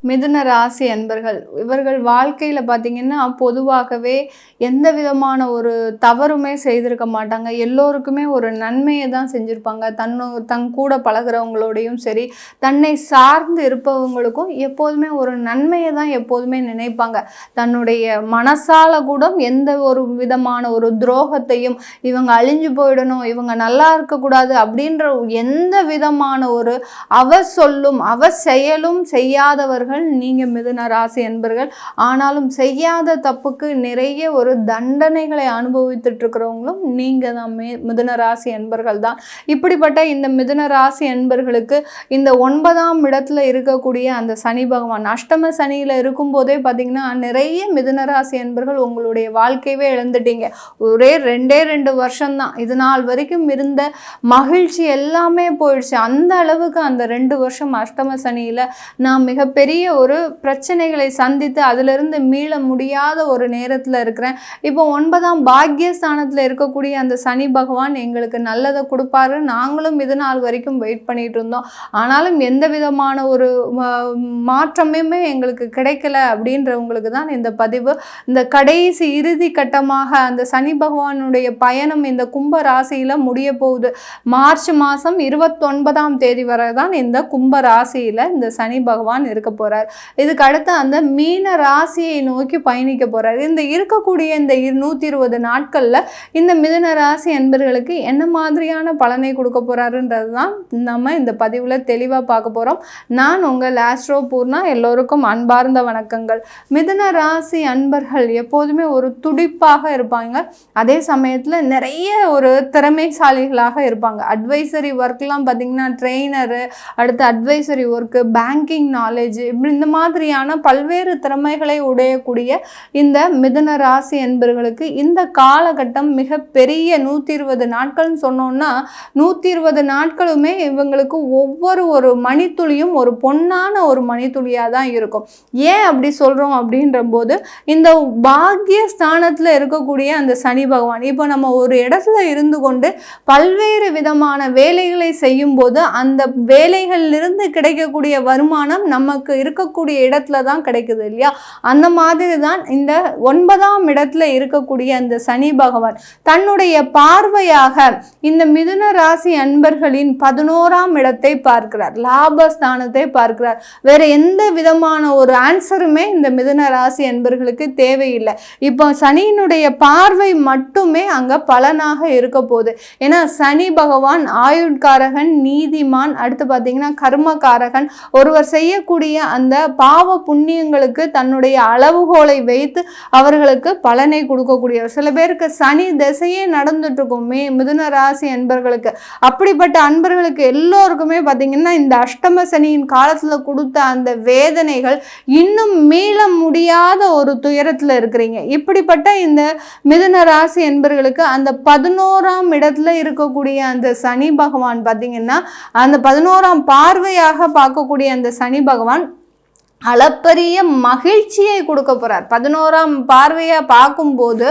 மிதுன ராசி அன்பர்கள் இவர்கள் வாழ்க்கையில் பார்த்தீங்கன்னா பொதுவாகவே எந்த விதமான ஒரு தவறுமே செய்திருக்க மாட்டாங்க. எல்லோருக்குமே ஒரு நன்மையை தான் செஞ்சுருப்பாங்க. தன் கூட பழகிறவங்களோடையும் சரி, தன்னை சார்ந்து இருப்பவங்களுக்கும் எப்போதுமே ஒரு நன்மையை தான் எப்போதுமே நினைப்பாங்க. தன்னுடைய மனசால கூட எந்த ஒரு விதமான ஒரு துரோகத்தையும், இவங்க அழிஞ்சு போயிடணும், இவங்க நல்லா இருக்கக்கூடாது அப்படின்ற எந்த விதமான ஒரு சொல்லும் செயலும் செய்யாதவர்கள் நீங்கள் மிதுன ராசி என்பர்கள். ஆனாலும் செய்யாத தப்புக்கு நிறைய ஒரு தண்டனைகளை அனுபவித்துட்டு இருக்கிறவங்களும் நீங்கள் தான் மிதுன ராசி என்பர்கள் தான். இப்படிப்பட்ட இந்த மிதுன ராசி என்பர்களுக்கு இந்த 9ஆம் இடத்துல இருக்கக்கூடிய அந்த சனி பகவான் அஷ்டம சனியில் இருக்கும்போதே பார்த்தீங்கன்னா நிறைய மிதுன ராசி என்பர்கள் உங்களுடைய வாழ்க்கையவே இழந்துட்டீங்க. ஒரே 2 வருஷம்தான் இது நாள் வரைக்கும் இருந்த மகிழ்ச்சி எல்லாமே போயிடுச்சு. அந்த அளவுக்கு அந்த 2 வருஷம் அஷ்டம சனியில் நான் மிகப்பெரிய ஒரு பிரச்சனைகளை சந்தித்து அதிலிருந்து மீள முடியாத ஒரு நேரத்தில் இருக்கிறேன். இப்போ 9ஆம் பாக்கியஸ்தானத்தில் இருக்கக்கூடிய அந்த சனி பகவான் எங்களுக்கு நல்லதை கொடுப்பாரு. நாங்களும் இது நாள் வரைக்கும் வெயிட் பண்ணிட்டு இருந்தோம். ஆனாலும் எந்த விதமான ஒரு மாற்றமுமே எங்களுக்கு கிடைக்கல அப்படின்றவங்களுக்கு தான் இந்த பதிவு. இந்த கடைசி இறுதி கட்டமாக அந்த சனி பகவானுடைய பயணம் இந்த கும்ப ராசியில் முடிய போகுது. மார்ச் மாதம் 29ஆம் தேதி வரை தான் இந்த கும்ப ராசியில் இந்த சனி பகவான் இருக்க போகிறார். இதுக்கு அடுத்து அந்த மீன ராசியை நோக்கி பயணிக்க போகிறார். இந்த இருக்கக்கூடிய இந்த 120 நாட்களில் இந்த மிதுன ராசி என்பர்களுக்கு என்ன மாதிரியான பலனை கொடுக்க போகிறாருன்றது தான் நம்ம இந்த பதிவில் தெளிவாக பார்க்க போகிறோம். நான் உங்கள் ஆஸ்ட்ரோ பூர்ணா. எல்லோருக்கும் அன்பார்ந்த வணக்கங்கள். மிதுன ராசி அன்பர்கள் எப்போதுமே ஒரு துடிப்பாக இருப்பாங்க. அதே சமயத்தில் நிறைய ஒரு திறமைசாலிகளாக இருப்பாங்க. அட்வைசரி ஒர்க்லாம் பார்த்திங்கன்னா ட்ரெயினரு, அடுத்து அட்வைசரி ஒர்க்கு, பேங்கிங் நாலேஜ், இப்படி இந்த மாதிரியான பல்வேறு திறமைகளை உடையக்கூடிய இந்த மிதுன ராசி என்பவர்களுக்கு இந்த காலகட்டம் மிகப்பெரிய 120 நாட்கள்னு சொன்னோன்னா 120 நாட்களுமே இவங்களுக்கு ஒவ்வொரு மணித்துளியும் ஒரு பொன்னான ஒரு மணித்துளியாக தான் இருக்கும். ஏன் அப்படி சொல்கிறோம் அப்படின்ற போது இந்த பாக்கிய ஸ்தானத்தில் இருக்கக்கூடிய அந்த சனி பகவான் இப்போ நம்ம ஒரு இடத்துல இருந்து கொண்டு பல்வேறு விதமான வேலைகளை செய்யும் போது அந்த வேலைகளிலிருந்து கிடைக்கக்கூடிய வருமானம் நமக்கு இருக்கக்கூடிய இடத்துல தான் கிடைக்குது இல்லையா? அந்த மாதிரி தான் இந்த 9ஆம் இடத்துல இருக்கக்கூடிய அந்த சனி பகவான் தன்னுடைய பார்வையாக இந்த மிதுன ராசி அன்பர்களின் 11ஆம் இடத்தை பார்க்கிறார், லாபஸ்தானத்தை பார்க்கிறார். வேற எந்த விதமான ஒரு ஆன்சருமே இந்த மிதுன ராசி அன்பர்களுக்கு தேவையில்லை. இப்போ சனியினுடைய பார்வை மட்டுமே அங்க பலனாக இருக்க போகுது. ஏன்னா சனி பகவான் ஆயுட்காரகன், நீதிமான், அடுத்து பார்த்தீங்கன்னா கர்மகாரகன். ஒருவர் செய்யக்கூடிய அந்த பாவ புண்ணியங்களுக்கு தன்னுடைய அளவுகோலை வைத்து அவர்களுக்கு பலனை கொடுக்கக்கூடியவர். சில பேருக்கு சனி திசையே நடந்துட்டு இருக்கும் மிதுன ராசி அன்பர்களுக்கு. அப்படிப்பட்ட அன்பர்களுக்கு எல்லோருக்குமே பார்த்தீங்கன்னா இந்த அஷ்டம சனியின் காலத்துல கொடுத்த அந்த வேதனைகள் இன்னும் மீள முடியாத ஒரு துயரத்துல இருக்கிறீங்க. இப்படிப்பட்ட இந்த மிதுன ராசி என்பர்களுக்கு அந்த 11ஆம் இடத்துல இருக்கக்கூடிய அந்த சனி பகவான் பார்த்தீங்கன்னா அந்த 11ஆம் பார்வையாக பார்க்கக்கூடிய அந்த சனி பகவான் அளப்பரிய மகிழ்ச்சியை கொடுக்க போறார். 11ஆம் பார்வையா பார்க்கும்போது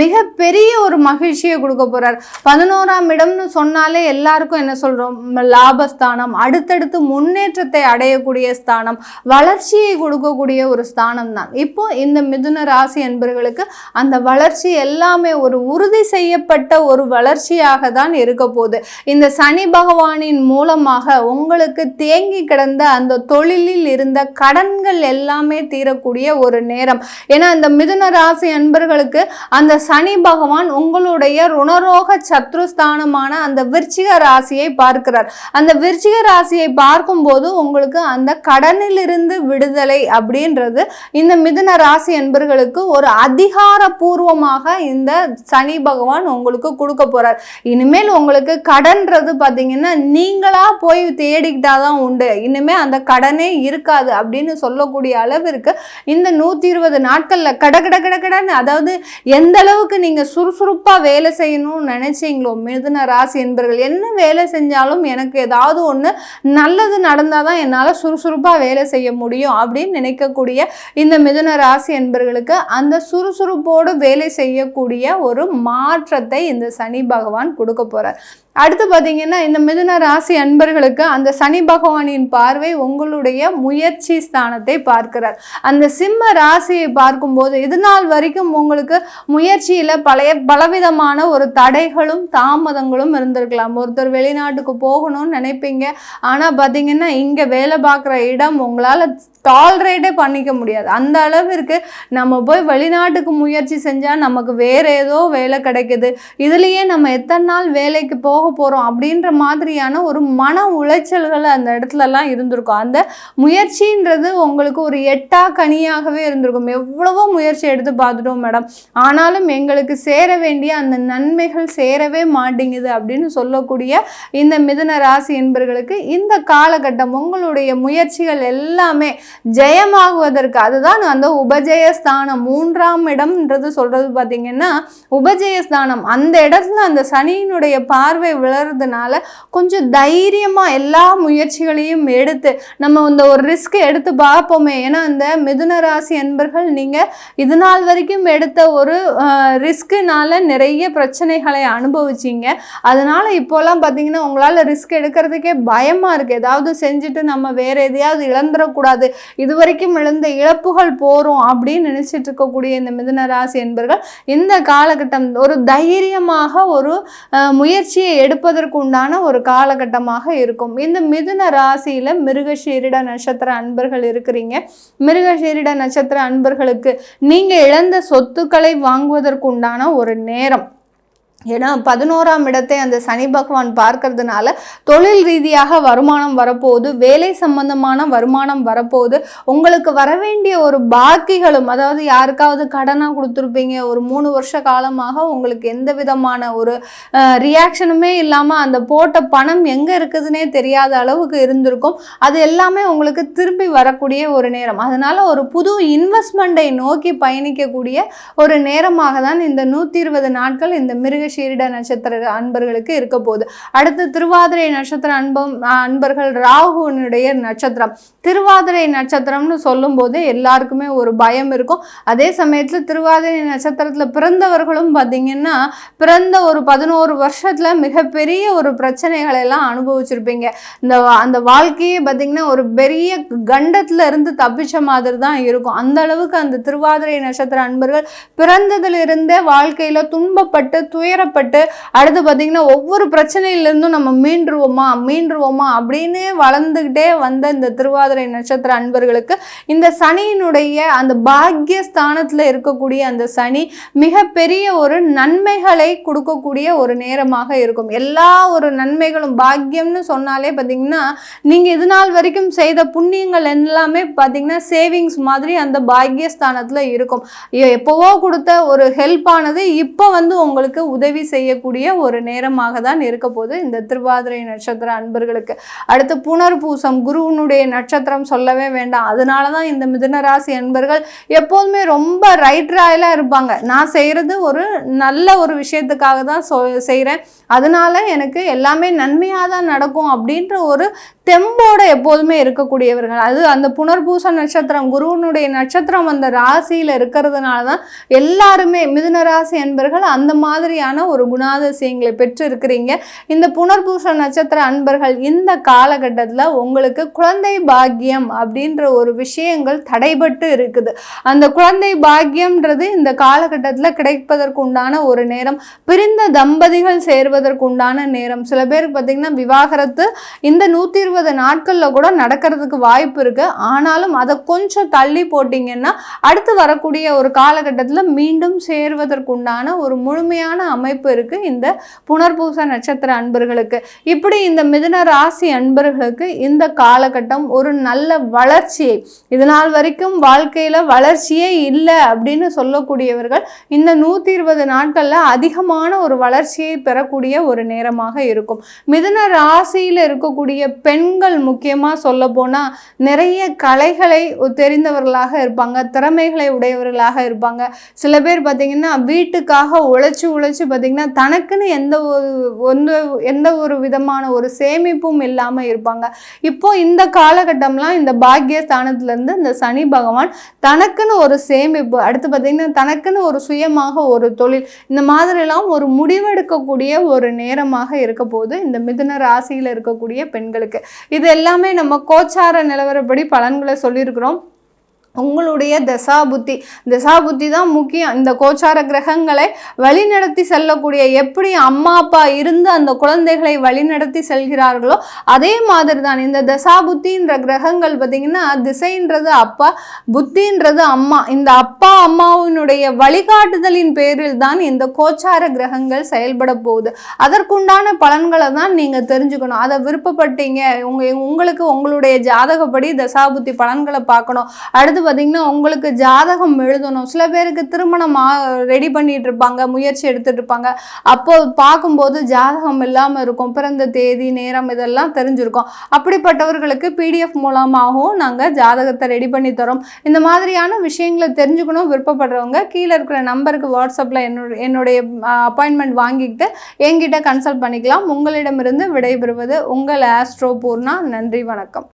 மிகப்பெரிய ஒரு மகிழ்ச்சியை கொடுக்க போறார். 11ஆம் இடம்னு சொன்னாலே எல்லாருக்கும் என்ன சொல்றோம்? லாபஸ்தானம், அடுத்தடுத்து முன்னேற்றத்தை அடையக்கூடிய ஸ்தானம், வளர்ச்சியை கொடுக்கக்கூடிய ஒரு ஸ்தானம் தான். இப்போ இந்த மிதுன ராசி என்பவர்களுக்கு அந்த வளர்ச்சி எல்லாமே ஒரு உறுதி செய்யப்பட்ட ஒரு வளர்ச்சியாக தான் இருக்க போகுது. இந்த சனி பகவானின் மூலமாக உங்களுக்கு தேங்கி கிடந்த அந்த தொழிலில் இருந்த கடன் எல்லாமே தீரக்கூடிய ஒரு நேரம். ஏன்னா இந்த மிதுன ராசி அன்பர்களுக்கு அந்த சனி பகவான் உங்களுடைய ருணரோக சத்ருஸ்தானமான அந்த விருச்சிக ராசியை பார்க்கிறார். அந்த விருச்சிக ராசியை பார்க்கும்போது உங்களுக்கு அந்த கடனிலிருந்து விடுதலை அப்படின்றது இந்த மிதுன ராசி அன்பர்களுக்கு ஒரு அதிகாரபூர்வமாக இந்த சனி பகவான் உங்களுக்கு கொடுக்க போறார். இனிமேல் உங்களுக்கு கடன்றது பார்த்தீங்கன்னா நீங்களா போய் தேடிக்கிட்டாதான் உண்டு. இனிமே அந்த கடனே இருக்காது அப்படின்னு சொல்லக்கூடிய அளவிற்கு இந்த 120 நாட்கள்ல கடன்னு, அதாவது எந்த அளவுக்கு நீங்க சுறுசுறுப்பா வேலை செய்யணும்னு நினைச்சீங்களோ மிதுன ராசி என்பர்கள், என்ன வேலை செஞ்சாலும் எனக்கு ஏதாவது ஒண்ணு நல்லது நடந்தாதான் என்னால சுறுசுறுப்பா வேலை செய்ய முடியும் அப்படின்னு நினைக்கக்கூடிய இந்த மிதுன ராசி என்பர்களுக்கு அந்த சுறுசுறுப்போடு வேலை செய்யக்கூடிய ஒரு மாற்றத்தை இந்த சனி பகவான் கொடுக்க போறார். அடுத்து பார்த்தீங்கன்னா இந்த மிதுன ராசி அன்பர்களுக்கு அந்த சனி பகவானின் பார்வை உங்களுடைய முயற்சி ஸ்தானத்தை பார்க்கிறார். அந்த சிம்ம ராசியை பார்க்கும்போது இது நாள் வரைக்கும் உங்களுக்கு முயற்சியில் பலவிதமான ஒரு தடைகளும் தாமதங்களும் இருந்திருக்கலாம். ஒருத்தர் வெளிநாட்டுக்கு போகணும்னு நினைப்பீங்க, ஆனால் பார்த்தீங்கன்னா இங்கே வேலை பார்க்குற இடம் உங்களால் டாலரேட்டே பண்ணிக்க முடியாது. அந்த அளவிற்கு நம்ம போய் வெளிநாட்டுக்கு முயற்சி செஞ்சால் நமக்கு வேறு ஏதோ வேலை கிடைக்குது, இதுலேயே நம்ம எத்தனை நாள் வேலைக்கு போக போகிறோம் அப்படின்ற மாதிரியான ஒரு மன உளைச்சல்கள் அந்த இடத்துலலாம் இருந்திருக்கும். அந்த முயற்சின்றது உங்களுக்கு ஒரு எட்டா கனியாகவே இருந்திருக்கும். எவ்வளவோ முயற்சி எடுத்து பார்த்துட்டோம் மேடம், ஆனாலும் எங்களுக்கு சேர வேண்டிய அந்த நன்மைகள் சேரவே மாட்டேங்குது அப்படின்னு சொல்லக்கூடிய இந்த மிதுன ராசி என்பவர்களுக்கு இந்த காலகட்டம் உங்களுடைய முயற்சிகள் எல்லாமே ஜெயமாகுவதற்கு, அதுதான் அந்த உபஜயஸ்தானம் 3ஆம் இடம்ன்றது சொல்றது பார்த்தீங்கன்னா உபஜயஸ்தானம். அந்த இடத்துல அந்த சனியினுடைய பார்வை விழறதுனால கொஞ்சம் தைரியமா எல்லா முயற்சிகளையும் எடுத்து நம்ம இந்த ஒரு ரிஸ்க் எடுத்து பார்ப்போமே. ஏன்னா இந்த மிதுன ராசி என்பர்கள் நீங்க இது நாள் வரைக்கும் எடுத்த ஒரு ரிஸ்க்குனால நிறைய பிரச்சனைகளை அனுபவிச்சிங்க. அதனால இப்போலாம் பார்த்தீங்கன்னா உங்களால் ரிஸ்க் எடுக்கிறதுக்கே பயமா இருக்கு. ஏதாவது செஞ்சுட்டு நம்ம வேற எதையாவது இழந்துடக்கூடாது, இது வரைக்கும் இழந்த இழப்புகள் போறோம் அப்படின்னு நினைச்சிட்டு இருக்கக்கூடிய இந்த மிதுன ராசி என்பர்கள் இந்த காலகட்டம் ஒரு தைரியமாக ஒரு முயற்சியை எடுப்பதற்கு உண்டான ஒரு காலகட்டமாக இருக்கும். இந்த மிதுன ராசியில மிருகசீரிட நட்சத்திர அன்பர்கள் இருக்கிறீங்க. மிருகசீரிட நட்சத்திர அன்பர்களுக்கு நீங்க இழந்த சொத்துக்களை வாங்குவதற்கு உண்டான ஒரு நேரம். ஏன்னா 11ஆம் இடத்தை அந்த சனி பகவான் பார்க்கறதுனால தொழில் ரீதியாக வருமானம் வரப்போகுது, வேலை சம்பந்தமான வருமானம் வரப்போகுது. உங்களுக்கு வர வேண்டிய ஒரு பாக்கிகளும், அதாவது யாருக்காவது கடனாக கொடுத்துருப்பீங்க, ஒரு 3 வருஷ காலமாக உங்களுக்கு எந்த விதமான ஒரு ரியாக்ஷனுமே இல்லாமல் அந்த போட்ட பணம் எங்கே இருக்குதுன்னே தெரியாத அளவுக்கு இருந்திருக்கும். அது எல்லாமே உங்களுக்கு திரும்பி வரக்கூடிய ஒரு நேரம். அதனால் ஒரு புது இன்வெஸ்ட்மெண்ட்டை நோக்கி பயணிக்கக்கூடிய ஒரு நேரமாக தான் இந்த 120 நாட்கள் இந்த மிருகசீரிட நட்சத்திர அன்பர்களுக்கு இருக்க போகுது. அடுத்து திருவாதிரை நட்சத்திர அன்பர்கள் ராகுனுடைய நட்சத்திரம். திருவாதிரை நட்சத்திரம்னு சொல்லும் போது எல்லாருக்குமே ஒரு பயம் இருக்கும். அதே சமயத்தில் திருவாதிரை நட்சத்திரத்தில் பிறந்தவர்களும் பார்த்தீங்கன்னா பிறந்த ஒரு 11 வருஷத்துல மிகப்பெரிய ஒரு பிரச்சனைகளை எல்லாம் அனுபவிச்சிருப்பீங்க. அந்த வாழ்க்கையே பார்த்தீங்கன்னா ஒரு பெரிய கண்டத்துல இருந்து தப்பிச்ச மாதிரி தான் இருக்கும். அந்த அளவுக்கு அந்த திருவாதிரை நட்சத்திர அன்பர்கள் பிறந்ததிலிருந்தே வாழ்க்கையில துன்பப்பட்டு துயரப்பட்டு அடுத்து பார்த்தீங்கன்னா ஒவ்வொரு பிரச்சனையிலிருந்தும் நம்ம மீண்டுருவோமா அப்படின்னு வளர்ந்துக்கிட்டே வந்த இந்த திருவாதிரை நட்சத்திர அன்பர்களுக்கு இந்த சனியினுடைய அந்த பாக்கியஸ்தானத்தில் இருக்கக்கூடிய அந்த சனி மிகப்பெரிய ஒரு நன்மைகளை கொடுக்கக்கூடிய ஒரு நேரமாக இருக்கும். எல்லா ஒரு நன்மைகளும், பாக்கியம்னு சொன்னாலே பார்த்தீங்கன்னா நீங்கள் இது நாள் வரைக்கும் செய்த புண்ணியங்கள் எல்லாமே பார்த்தீங்கன்னா சேவிங்ஸ் மாதிரி அந்த பாக்கியஸ்தானத்தில் இருக்கும். எப்போவோ கொடுத்த ஒரு ஹெல்ப்பானது இப்போ உங்களுக்கு உதவி செய்யக்கூடிய ஒரு நேரமாக தான் இருக்க போது இந்த திருவாதிரை நட்சத்திர அன்பர்களுக்கு. அடுத்து புனர்பூசம் குருவனுடைய நட்சத்திரம் சொல்லவே வேண்டாம். அதனால தான் இந்த மிதுன ராசி அன்பர்கள் எப்போதுமே ரொம்ப ரைட் ராயலாக இருப்பாங்க. நான் செய்கிறது ஒரு நல்ல ஒரு விஷயத்துக்காக தான் செய்கிறேன், அதனால எனக்கு எல்லாமே நன்மையாக தான் நடக்கும் அப்படின்ற ஒரு தெம்போட எப்போதுமே இருக்கக்கூடியவர்கள். அது அந்த புனர்பூச நட்சத்திரம் குருவனுடைய நட்சத்திரம் அந்த ராசியில் இருக்கிறதுனால தான் எல்லாருமே மிதுன ராசி அன்பர்கள் அந்த மாதிரியான ஒரு குணாதிசயங்களை பெற்று இருக்கிறீங்க. இந்த புனர்பூச நட்சத்திர அன்பர்கள் இந்த காலகட்டத்தில் உங்களுக்கு குழந்தை பாக்கியம் அப்படின்ற ஒரு விஷயங்கள் தடைபட்டு இருக்குது. அந்த குழந்தை பாக்கியம்ன்றது இந்த காலகட்டத்தில் கிடைப்பதற்கு உண்டான ஒரு நேரம், பிரிந்த தம்பதிகள் சேர்வதற்கு உண்டான நேரம். சில பேருக்கு பார்த்தீங்கன்னா விவாகரத்து இந்த 120 நாட்களில் கூட நடக்கிறதுக்கு வாய்ப்பு இருக்கு. ஆனாலும் அதை கொஞ்சம் தள்ளி போட்டிங்கன்னா அடுத்து வரக்கூடிய ஒரு காலகட்டத்தில் மீண்டும் சேர்வதற்குண்டான ஒரு முழுமையான அமைப்பு இருக்கு இந்த புனர்பூச நட்சத்திர அன்பர்களுக்கு. இப்படி இந்த மிதுன ராசி அன்பர்களுக்கு இந்த காலகட்டம் ஒரு நல்ல வளர்ச்சியை, இதனால் வரைக்கும் வாழ்க்கையில வளர்ச்சியே இல்லை அப்படின்னு சொல்லக்கூடியவர்கள் இந்த 120 நாட்கள்ல அதிகமான ஒரு வளர்ச்சியை பெறக்கூடிய ஒரு நேரமாக இருக்கும். மிதுன ராசியில் இருக்கக்கூடிய பெண்கள் முக்கியமாக சொல்ல போனால் நிறைய கலைகளை தெரிந்தவர்களாக இருப்பாங்க, திறமைகளை உடையவர்களாக இருப்பாங்க. சில பேர் பார்த்தீங்கன்னா வீட்டுக்காக உழைச்சி பார்த்திங்கன்னா தனக்குன்னு எந்த ஒரு விதமான ஒரு சேமிப்பும் இல்லாமல் இருப்பாங்க. இப்போ இந்த காலகட்டம்லாம் இந்த பாக்கியஸ்தானத்துலேருந்து இந்த சனி பகவான் தனக்குன்னு ஒரு சேமிப்பு, அடுத்து பார்த்திங்கன்னா தனக்குன்னு ஒரு சுயமாக ஒரு தொழில், இந்த மாதிரிலாம் ஒரு முடிவெடுக்கக்கூடிய ஒரு நேரமாக இருக்க போது இந்த மிதுன ராசியில் இருக்கக்கூடிய பெண்களுக்கு. இது எல்லாமே நம்ம கோச்சார நிலவரப்படி பலன்களை சொல்லியிருக்கிறோம். உங்களுடைய தசாபுத்தி தான் முக்கியம். இந்த கோச்சார கிரகங்களை வழிநடத்தி செல்லக்கூடிய, எப்படி அம்மா அப்பா இருந்து அந்த குழந்தைகளை வழிநடத்தி செல்கிறார்களோ அதே மாதிரி தான் இந்த தசாபுத்தின்ற கிரகங்கள் பார்த்திங்கன்னா, திசைன்றது அப்பா, புத்தின்றது அம்மா. இந்த அப்பா அம்மாவினுடைய வழிகாட்டுதலின் பேரில் தான் இந்த கோச்சார கிரகங்கள் செயல்பட போகுது. அதற்குண்டான பலன்களை தான் நீங்கள் தெரிஞ்சுக்கணும். அதை விருப்பப்பட்டீங்க, உங்களுக்கு உங்களுடைய ஜாதகப்படி தசாபுத்தி பலன்களை பார்க்கணும். அடுத்து பார்த்தீங்கன்னா உங்களுக்கு ஜாதகம் எழுதணும். சில பேருக்கு திருமணம் ரெடி பண்ணிட்டு இருப்பாங்க, முயற்சி எடுத்துட்டு இருப்பாங்க. அப்போ பார்க்கும்போது ஜாதகம் இல்லாமல் இருக்கும், பிறந்த தேதி நேரம் இதெல்லாம் தெரிஞ்சிருக்கும். அப்படிப்பட்டவர்களுக்கு PDF மூலமாகவும் நாங்கள் ஜாதகத்தை ரெடி பண்ணி தரோம். இந்த மாதிரியான விஷயங்களை தெரிஞ்சுக்கணும் விருப்பப்படுறவங்க கீழே இருக்கிற நம்பருக்கு வாட்ஸ்அப்பில் என்னுடைய அப்பாயின்மெண்ட் வாங்கிக்கிட்டு என்கிட்ட கன்சல்ட் பண்ணிக்கலாம். உங்களிடமிருந்து விடைபெறுவது உங்கள் ஆஸ்ட்ரோ பூர்ணா. நன்றி, வணக்கம்.